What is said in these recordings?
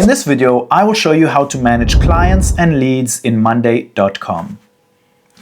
In this video, I will show you how to manage clients and leads in Monday.com.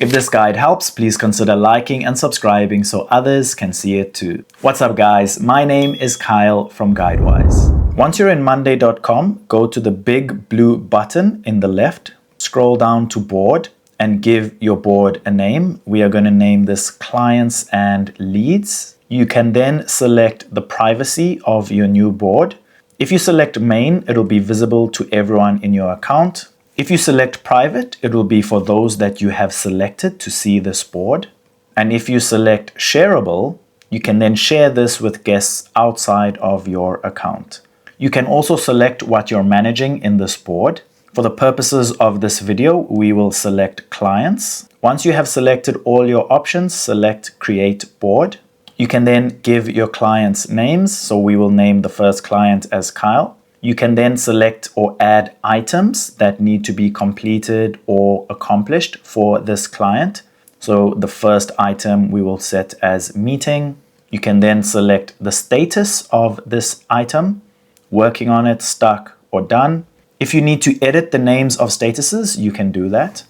If this guide helps, please consider liking and subscribing so others can see it too. What's up guys, my name is Kyle from Guidewise. Once you're in Monday.com, go to the big blue button in the left, scroll down to board and give your board a name. We are going to name this clients and leads. You can then select the privacy of your new board. If you select main, it'll be visible to everyone in your account. If you select private, it will be for those that you have selected to see this board. And if you select shareable, you can then share this with guests outside of your account. You can also select what you're managing in this board. For the purposes of this video, we will select clients. Once you have selected all your options, select create board. You can then give your clients names. So we will name the first client as Kyle. You can then select or add items that need to be completed or accomplished for this client. So the first item we will set as meeting. You can then select the status of this item, working on it, stuck, or done. If you need to edit the names of statuses, you can do that.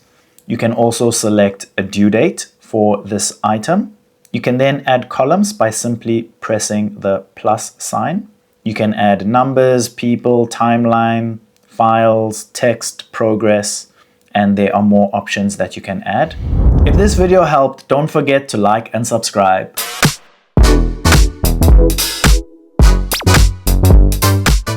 You can also select a due date for this item. You can then add columns by simply pressing the plus sign. You can add numbers, people, timeline, files, text, progress, and there are more options that you can add. If this video helped, don't forget to like and subscribe.